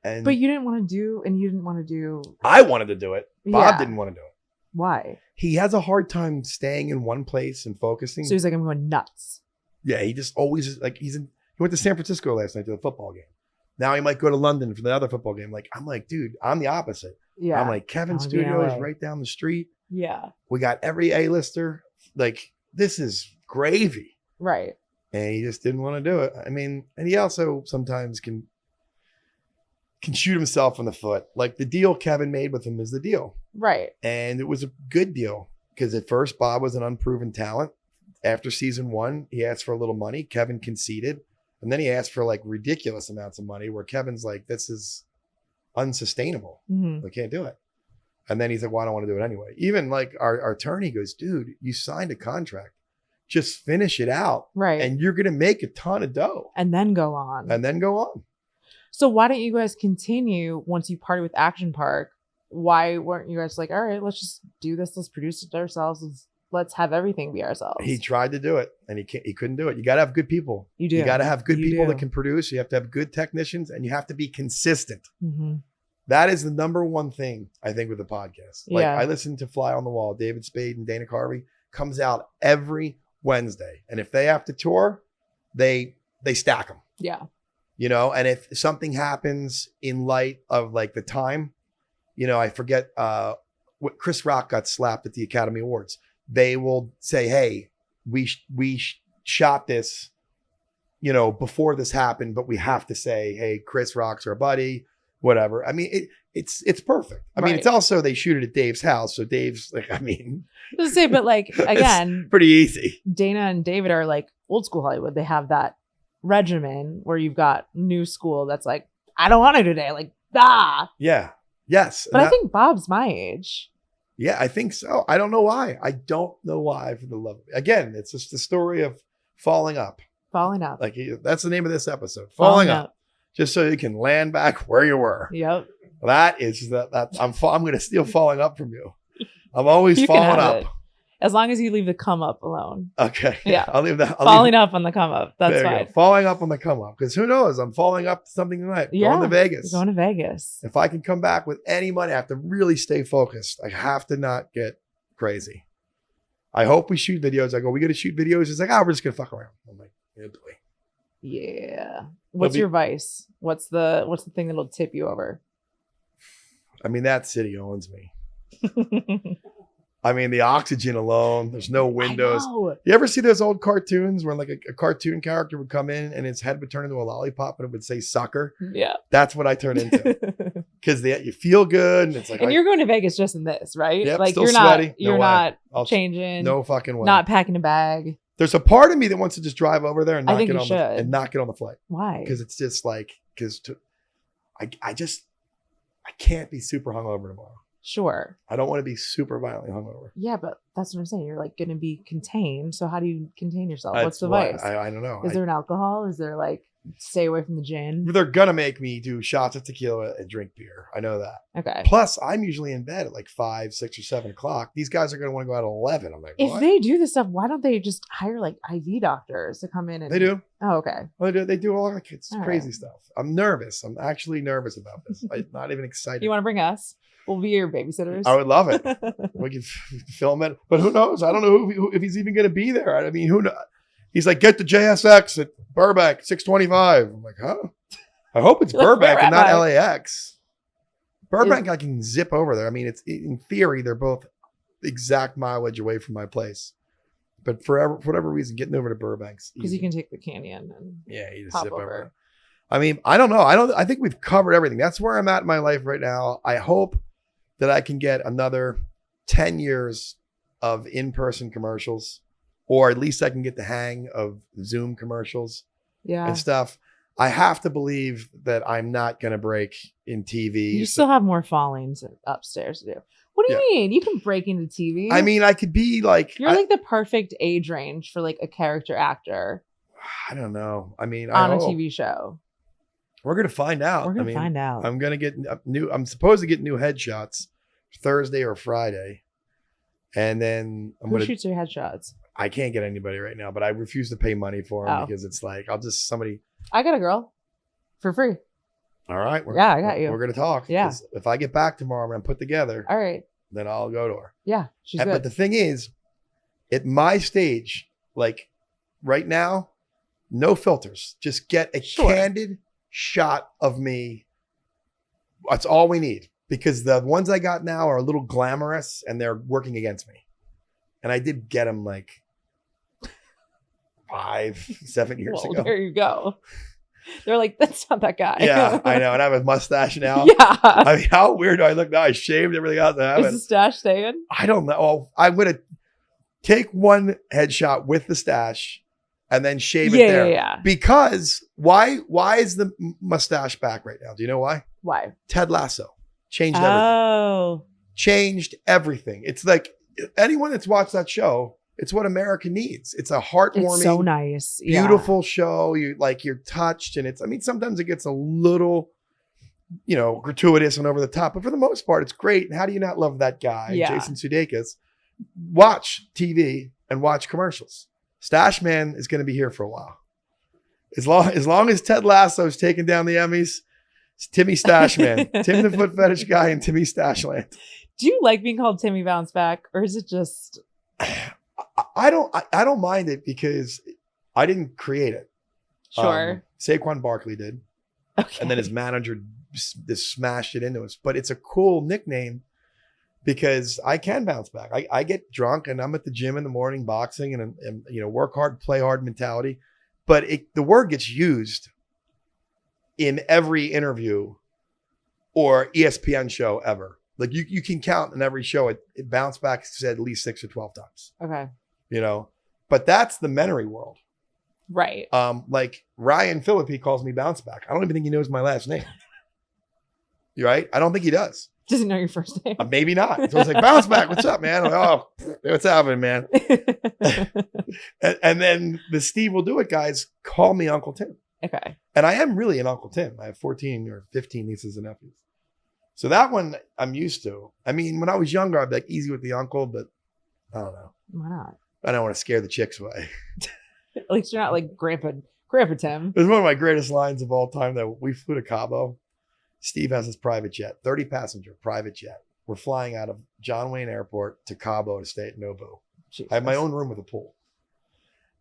But you didn't want to do. I wanted to do it. Bob didn't want to do it. Why? He has a hard time staying in one place and focusing. So he's like, I'm going nuts. Yeah, he just always like he went to San Francisco last night to the football game. Now he might go to London for the other football game. Like, I'm like, dude, I'm the opposite. Yeah. I'm like, Kevin's studio is right down the street. Yeah. We got every A-lister. Like, this is gravy. Right. And he just didn't want to do it. I mean, and he also sometimes can shoot himself in the foot. Like, the deal Kevin made with him is the deal. Right. And it was a good deal because at first Bob was an unproven talent. After season 1, he asked for a little money. Kevin conceded. And then he asked for like ridiculous amounts of money where Kevin's like, this is unsustainable. I can't do it. And then he's like, well, I don't want to do it anyway. Even like our attorney goes, dude, you signed a contract. Just finish it out. Right. And you're going to make a ton of dough. And then go on. So why don't you guys continue once you party with Action Park? Why weren't you guys like, all right, let's just do this. Let's produce it ourselves. Let's have everything be ourselves. He tried to do it and he couldn't do it. You got to have good people. You do. You got to have good people that can produce. You have to have good technicians and you have to be consistent. That is the number one thing I think with the podcast. Like I listen to Fly on the Wall, David Spade and Dana Carvey comes out every Wednesday. And if they have to tour, they stack them. Yeah. You know, and if something happens in light of like the time, you know, I forget what Chris Rock got slapped at the Academy Awards. They will say, hey, we shot this, you know, before this happened, but we have to say, hey, Chris Rock's our buddy, whatever. I mean, it's perfect. I mean, it's also, they shoot it at Dave's house. So Dave's like, I mean. Let's say, but like, again. Pretty easy. Dana and David are like old school Hollywood. They have that regimen where you've got new school that's like, I don't want to today. Like, Yeah. Yes. But I think Bob's my age. Yeah, I think so. I don't know why. For the love of it. Again, it's just the story of falling up. Like that's the name of this episode. Falling up. Just so you can land back where you were. Yep. That is that. I'm going to steal falling up from you. I'm always falling up. It. As long as you leave the come up alone. Okay. Yeah. I'll leave that. Falling up on the come up. That's fine. Falling up on the come up. Because who knows? I'm falling up to something tonight. Yeah. Going to Vegas. Going to Vegas. If I can come back with any money, I have to really stay focused. I have to not get crazy. I hope we shoot videos. I go, we got to shoot videos. It's like, we're just going to fuck around. I'm like, yeah, boy. Yeah. What's your vice? What's the thing that'll tip you over? I mean, that city owns me. I mean, the oxygen alone, there's no windows. You ever see those old cartoons where like a cartoon character would come in and his head would turn into a lollipop and it would say sucker? Yeah. That's what I turn into. Because you feel good. And it's like, and you're going to Vegas just in this, right? Yep, like still you're sweaty. You're not changing. No fucking way. Not packing a bag. There's a part of me that wants to just drive over there and not get on the flight. Why? Because it's just like, I can't be super hungover tomorrow. Sure. I don't want to be super violently hungover. Yeah, but That's what I'm saying. You're like going to be contained. So how do you contain yourself? What's the vice? I don't know. Is there an alcohol? Is there like stay away from the gin? They're going to make me do shots of tequila and drink beer. I know that. Okay. Plus, I'm usually in bed at like 5, 6, or 7 o'clock. These guys are going to want to go out at 11. I'm like, if what? they do this stuff, why don't they just hire like IV doctors to come in? And They do. Oh, okay. Well, they do all that All crazy right. stuff. I'm nervous. I'm actually nervous about this. I'm not even excited. You want to bring us? We'll be your babysitters. I would love it. We could film it, but who knows? I don't know if he's even going to be there. I mean, who knows? He's like, get the JSX at Burbank, 625. I'm like, huh? I hope it's Burbank and not LAX. Burbank, I can zip over there. I mean, it's in theory, they're both exact mileage away from my place. But for whatever reason, getting over to Burbank's because you can take the canyon and you just pop zip over. over. I mean, I don't know. I think we've covered everything. That's where I'm at in my life right now. I hope that I can get another 10 years of in-person commercials, or at least I can get the hang of Zoom commercials and stuff. I have to believe that I'm not going to break in TV. You still have more fallings upstairs to do. What do you mean? You can break into TV. I mean, I could be like... You're like the perfect age range for like a character actor. I don't know. I mean... on a TV show. We're going to find out. We're going to find out. I'm going to get I'm supposed to get new headshots Thursday or Friday. And then Who shoots your headshots? I can't get anybody right now, but I refuse to pay money for them because it's like, I got a girl for free. All right. I got you. We're going to talk. Yeah. If I get back tomorrow and I'm put together. All right. Then I'll go to her. Yeah. She's good. But the thing is, at my stage, like right now, no filters. Just get a candid shot of me. That's all we need, because the ones I got now are a little glamorous and they're working against me. And I did get them like 5, 7 years ago. There you go. They're like, that's not that guy. Yeah, I know. And I have a mustache now. Yeah. I mean, how weird do I look now? I shaved everything else. Is the stash staying? I don't know. Oh, I'm going to take one headshot with the stash and then shave it there. Yeah. Because why is the mustache back right now? Do you know why? Why? Ted Lasso changed everything. Oh. Changed everything. It's like anyone that's watched that show, it's what America needs. It's a heartwarming, it's so nice, beautiful show. You're touched, and sometimes it gets a little, gratuitous and over the top, but for the most part, it's great. And how do you not love that guy, Jason Sudeikis? Watch TV and watch commercials. Stash Man is going to be here for a while. As long as Ted Lasso's taking down the Emmys, it's Timmy Stashman, Tim the Foot Fetish Guy, and Timmy Stashland. Do you like being called Timmy Bounceback, or is it just? I don't mind it because I didn't create it. Sure. Saquon Barkley did, and then his manager just smashed it into us. But it's a cool nickname because I can bounce back. I get drunk and I'm at the gym in the morning boxing and work hard, play hard mentality. But the word gets used in every interview or ESPN show ever. Like you can count in every show it bounce back said at least 6 or 12 times. Okay. But that's the memory world. Right. Like Ryan Phillippe calls me bounce back. I don't even think he knows my last name. You right? I don't think he does. Does he know your first name? Maybe not. So it's like, bounce back. What's up, man? I'm like, oh, what's happening, man? and then the Steve Will Do It guys call me Uncle Tim. Okay. And I am really an Uncle Tim. I have 14 or 15 nieces and nephews. So that one I'm used to. I mean, when I was younger, I'd be like easy with the uncle, but I don't know. Why not? I don't want to scare the chicks away. At least you're not like Grandpa Tim. It was one of my greatest lines of all time that we flew to Cabo. Steve has his private jet, 30 passenger private jet. We're flying out of John Wayne Airport to Cabo to stay at Nobu. Jesus. I have my own room with a pool.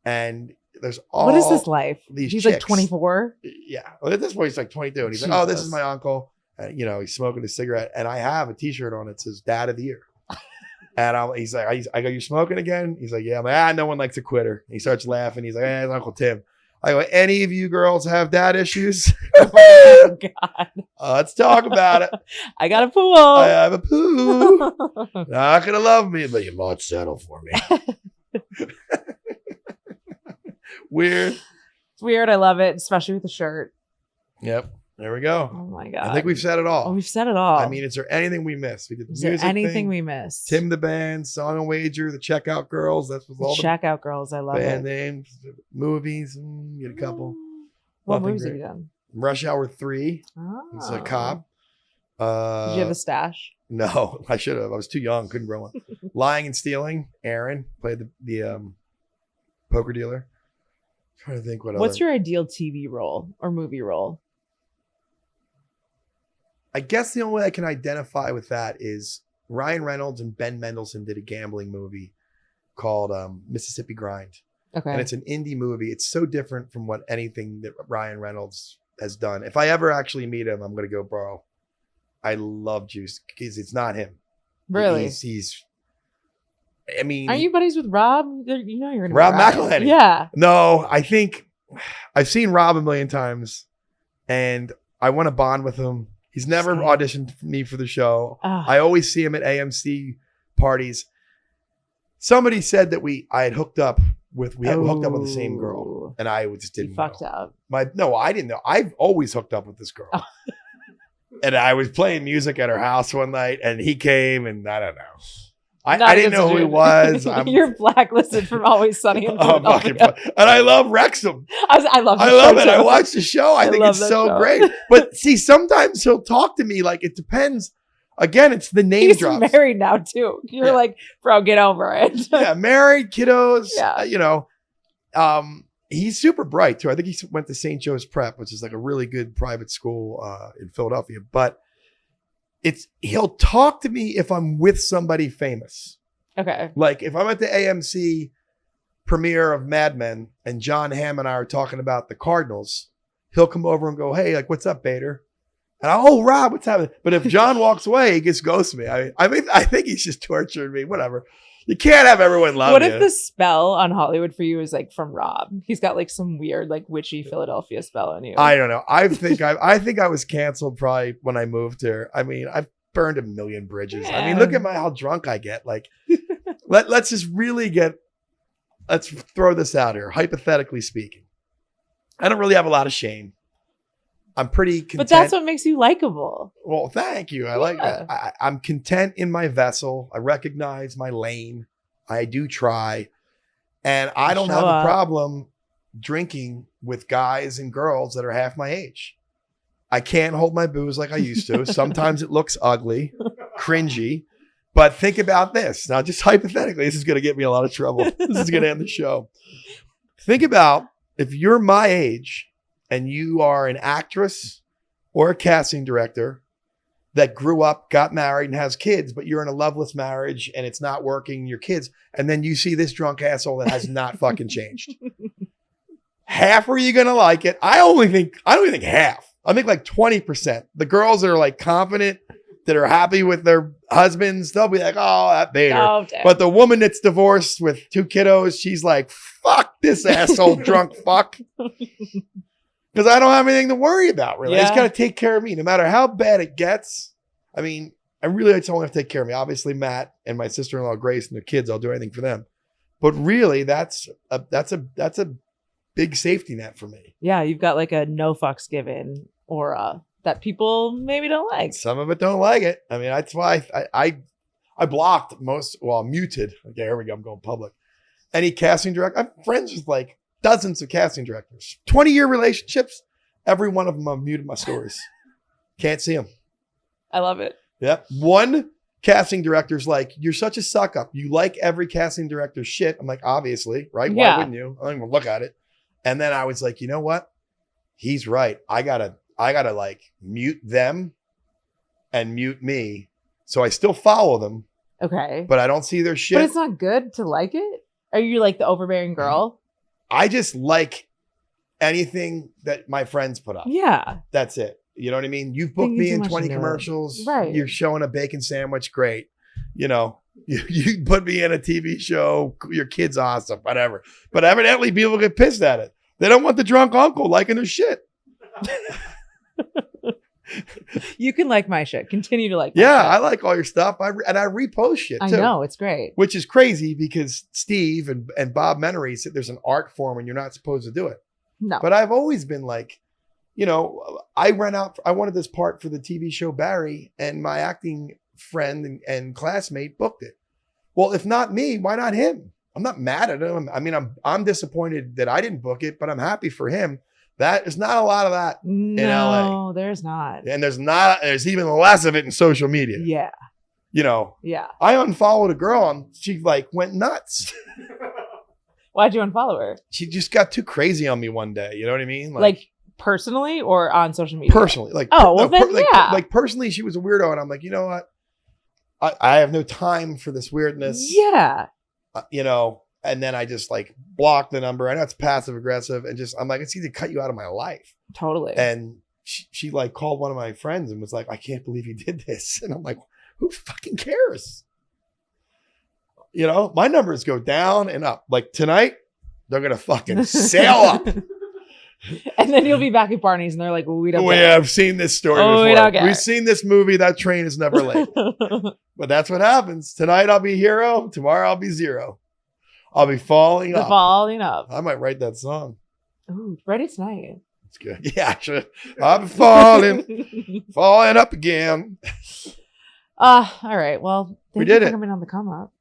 And there's all What is this life? These He's chicks. like 24. Yeah. Well, at this point, he's like 22. And he's like, oh, this is my uncle. He's smoking a cigarette. And I have a t-shirt on that says Dad of the Year. And he's like, I go, you smoking again? He's like, yeah. I'm like, no one likes a quitter. He starts laughing. He's like, it's Uncle Tim. I go, any of you girls have dad issues? Oh, God. Let's talk about it. I got a pool. I have a pool. Not going to love me, but you might settle for me. It's Weird. weird. I love it, especially with the shirt. Yep. There we go. Oh my God. I think we've said it all. Oh, we've said it all. I mean, is there anything we missed? We did the is there music anything thing, we missed? Tim the Band, Song and Wager, the Checkout Girls. That's was all the Checkout Girls. I love band it. names, movies. Get a couple. What Nothing movies have great. you done? Rush Hour 3. Oh. He's a cop. Did you have a stash? No, I should have. I was too young. Couldn't grow one. Lying and Stealing. Aaron played the poker dealer. Trying to think what. What's your ideal TV role or movie role? I guess the only way I can identify with that is Ryan Reynolds and Ben Mendelsohn did a gambling movie called Mississippi Grind. Okay. And it's an indie movie. It's so different from what anything that Ryan Reynolds has done. If I ever actually meet him, I'm going to go, bro, I love Juice, because it's not him. Really? I mean. Aren't you buddies with Rob? You know you're going to Rob McElhenney. Yeah. No, I think I've seen Rob a million times and I want to bond with him. He's never auditioned for me for the show. I always see him at AMC parties. Somebody said that I had hooked up with the same girl, and I just didn't know. Fucked up. No, I didn't know. I've always hooked up with this girl. And I was playing music at her house one night, and he came, and I don't know. I didn't know who he was. You're blacklisted from Always Sunny in Philadelphia. And I love Wrexham. I love it. I watched the show. I think it's so great. But see, sometimes he'll talk to me like it depends. Again, it's the name drops. He's married now too. You're like, bro, get over it. Yeah, married, kiddos. Yeah. He's super bright too. I think he went to St. Joe's Prep, which is like a really good private school in Philadelphia. But he'll talk to me if I'm with somebody famous. Okay. Like if I'm at the AMC premiere of Mad Men and John Hamm and I are talking about the Cardinals, he'll come over and go, hey, like, what's up, Bader? And Rob, what's happening? But if John walks away, he just ghosts me. I think he's just torturing me. Whatever. You can't have everyone love you. What if the spell on Hollywood for you is like from Rob? He's got like some weird, like witchy Philadelphia spell on you. I don't know. I think I was canceled probably when I moved here. I mean, I've burned a million bridges. Yeah. I mean, look at how drunk I get. Like, let's just really let's throw this out here. Hypothetically speaking, I don't really have a lot of shame. I'm pretty content. But that's what makes you likable. Well, thank you. I like that. I'm content in my vessel. I recognize my lane. I do try. And I don't have a problem drinking with guys and girls that are half my age. I can't hold my booze like I used to. Sometimes it looks ugly, cringy. But think about this. Now, just hypothetically, this is going to get me a lot of trouble. This is going to end the show. Think about if you're my age and you are an actress or a casting director that grew up, got married, and has kids, but you're in a loveless marriage and it's not working, your kids, and then you see this drunk asshole that has not fucking changed. Half are you going to like it? I don't even think half. I think like 20%. The girls that are like confident, that are happy with their husbands, they'll be like, oh, that Bader. Oh, but the woman that's divorced with 2 kiddos, she's like, fuck this asshole drunk fuck. Because I don't have anything to worry about, really. Yeah. I just got to take care of me, no matter how bad it gets. I mean, I really just only have to take care of me. Obviously, Matt and my sister-in-law, Grace, and the kids, I'll do anything for them. But really, that's a big safety net for me. Yeah, you've got like a no fucks given aura that people maybe don't like. Some of it don't like it. I mean, that's why I blocked muted. Okay, here we go. I'm going public. Any casting director, I'm friends with like dozens of casting directors, 20-year relationships. Every one of them I've muted my stories. Can't see them. I love it. Yeah. One casting director's like, you're such a suck up. You like every casting director's shit. I'm like, obviously, right? Yeah. Why wouldn't you? I don't even look at it. And then I was like, you know what? He's right. I gotta like mute them and mute me. So I still follow them. Okay. But I don't see their shit. But it's not good to like it? Are you like the overbearing girl? I just like anything that my friends put up. Yeah. That's it. You know what I mean? You've booked me in 20 commercials. Right. You're showing a bacon sandwich. Great. You know, you put me in a TV show. Your kid's awesome. Whatever. But evidently people get pissed at it. They don't want the drunk uncle liking their shit. You can like my shit. Continue to like my shit. I like all your stuff. I repost shit too. I know, it's great. Which is crazy because Steve and Bob Menery said there's an art form and you're not supposed to do it. No. But I've always been like, you know, I wanted this part for the TV show Barry, and my acting friend and classmate booked it. Well, if not me, why not him? I'm not mad at him. I mean, I'm disappointed that I didn't book it, but I'm happy for him. There's not a lot of that in LA. No, there's not. And there's even less of it in social media. Yeah. You know. Yeah. I unfollowed a girl and she like went nuts. Why'd you unfollow her? She just got too crazy on me one day. You know what I mean? Like personally or on social media? Personally. Like, like personally, she was a weirdo. And I'm like, you know what? I have no time for this weirdness. Yeah. You know, and then I just like blocked the number. I know it's passive aggressive and I'm like, it's easy to cut you out of my life. Totally. And she like called one of my friends and was like, I can't believe you did this. And I'm like, who fucking cares? You know, my numbers go down and up. Like tonight, they're going to fucking sail up. And then you'll be back at Barney's and they're like, well, we don't care. We have seen this story before. We don't care. We've seen this movie. That train is never late. But that's what happens. Tonight I'll be hero. Tomorrow I'll be zero. I'll be falling up. Falling up. I might write that song. Ooh, ready tonight. It's good. Yeah, actually. I'm falling up again. All right. Well, we did it. Coming on the come up.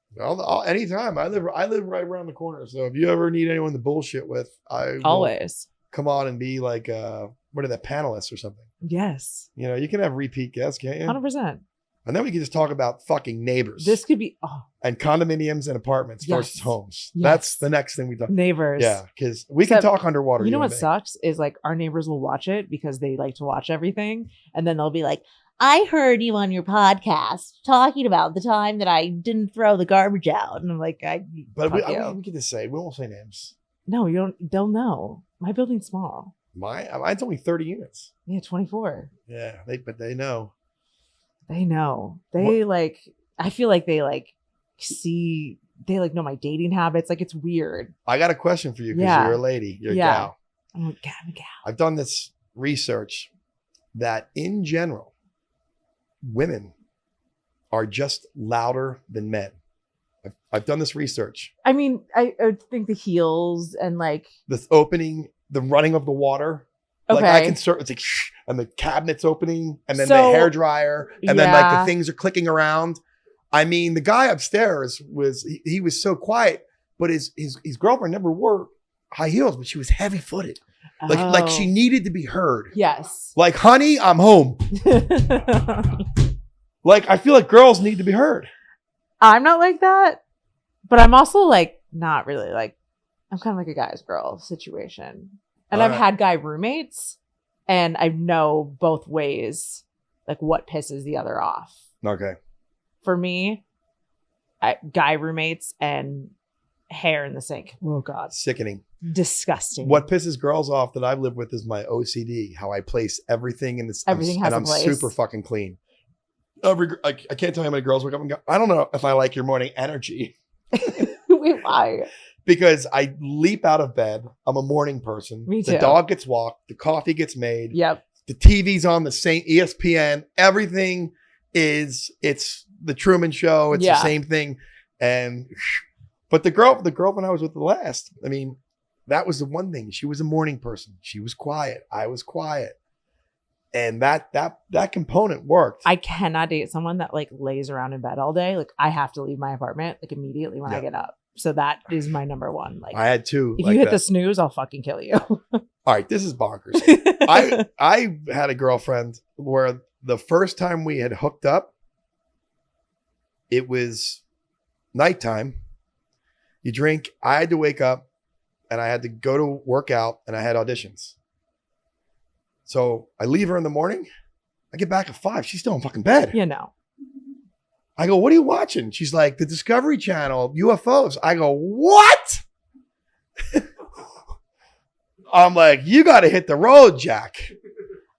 Anytime. I live right around the corner. So if you ever need anyone to bullshit with, I always come on and be like, what are the panelists or something? Yes. You know, you can have repeat guests, can't you? 100%. And then we can just talk about fucking neighbors. This could be and condominiums and apartments versus homes. Yes. That's the next thing we talk. Neighbors. Yeah, because we can talk underwater. You know what sucks is like our neighbors will watch it because they like to watch everything, and then they'll be like, I heard you on your podcast talking about the time that I didn't throw the garbage out. And I'm like, but we get to say, we won't say names. No, you don't. They'll know. My building's small. Mine's only 30 units. Yeah, 24. Yeah, but they know. They know. They like, I feel like they like see, they like know my dating habits. Like it's weird. I got a question for you because you're a lady. You're a gal. I'm a gal. I've done this research that in general, women are just louder than men. I've done this research. I mean, I think the heels and like the opening, the running of the water. Okay. Like I can start, it's like, and the cabinet's opening, and then the hair dryer, and then like the things are clicking around. I mean, the guy upstairs he was so quiet, but his girlfriend never wore high heels, but she was heavy footed. Like she needed to be heard. Yes. Like, honey, I'm home. Like, I feel like girls need to be heard. I'm not like that, but I'm also like, not really like, I'm kind of like a guy's girl situation. And I've had guy roommates and I know both ways, like what pisses the other off. Okay. For me, guy roommates and hair in the sink. Oh God. Sickening. Disgusting. What pisses girls off that I've lived with is my OCD, how I place everything in this. Everything has a place. And I'm super fucking clean. I can't tell you how many girls wake up and go, I don't know if I like your morning energy. Wait, why? Because I leap out of bed. I'm a morning person. Me too. The dog gets walked. The coffee gets made. Yep. The TV's on the same ESPN. Everything it's the Truman Show. It's the same thing. But the girlfriend I was with the last, I mean, that was the one thing. She was a morning person. She was quiet. I was quiet. And that component worked. I cannot date someone that like lays around in bed all day. Like I have to leave my apartment like immediately when I get up. So that is my number one. Like I had two. If you hit the snooze, I'll fucking kill you. All right, this is bonkers. I had a girlfriend where the first time we had hooked up, it was nighttime. You drink. I had to wake up, and I had to go to work out, and I had auditions. So I leave her in the morning. I get back at 5. She's still in fucking bed. You know. I go, what are you watching? She's like, the Discovery Channel, UFOs. I go, what? I'm like, you got to hit the road, Jack.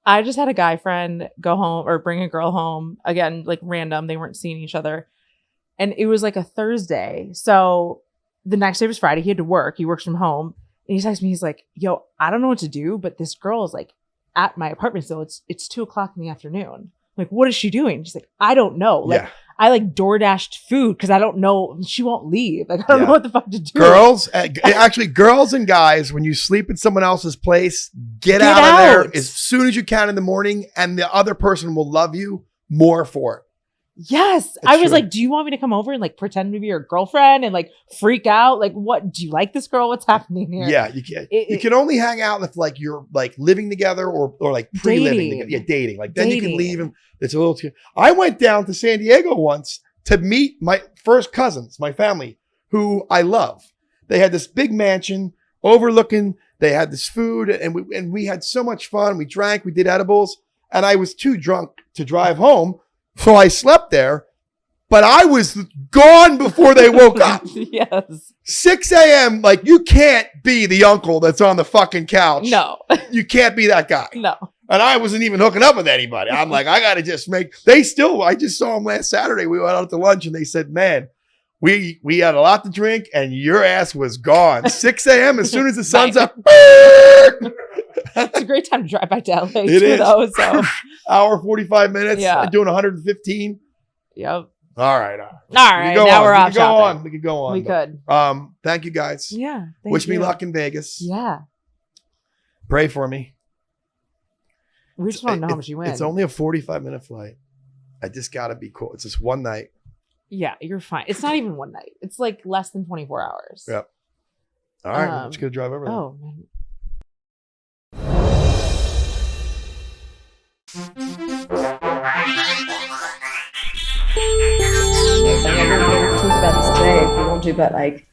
I just had a guy friend go home or bring a girl home. Again, like random. They weren't seeing each other. And it was like a Thursday. So the next day was Friday. He had to work. He works from home. And he texts me. He's like, yo, I don't know what to do, but this girl is like at my apartment still. It's 2:00 in the afternoon. Like, what is she doing? She's like, I don't know. Like, I like DoorDashed food because I don't know. She won't leave. Like, I don't know what the fuck to do. Girls, actually, girls and guys, when you sleep in someone else's place, get out of there as soon as you can in the morning, and the other person will love you more for it. Yes. I was like, do you want me to come over and like pretend to be your girlfriend and like freak out? Like, what? Do you like this girl? What's happening here? Yeah, you can. You can only hang out if like you're like living together or like pre-living together. Yeah, dating. Like then you can leave him. It's a little too. I went down to San Diego once to meet my first cousins, my family, who I love. They had this big mansion overlooking. They had this food, and we had so much fun. We drank, we did edibles, and I was too drunk to drive home. So I slept there, but I was gone before they woke up. Yes. 6 a.m. Like, you can't be the uncle that's on the fucking couch. No. You can't be that guy. No. And I wasn't even hooking up with anybody. I'm like, I got to just I just saw them last Saturday. We went out to lunch and they said, man, we had a lot to drink and your ass was gone. 6 a.m. as soon as the sun's up. It's a great time to drive back to LA. It is. Though, so. Hour, 45 minutes. Yeah. Doing 115. Yep. All right. All right. Now we're off shopping. We could go on. We could. Thank you guys. Yeah. Wish me luck in Vegas. Yeah. Pray for me. We just want to know how much you win. It's only a 45-minute flight. I just got to be cool. It's just one night. Yeah, you're fine. It's not even one night. It's like less than 24 hours. Yep. All right. I'm just going to drive over there. Oh, man. Talk about this today. We won't do but like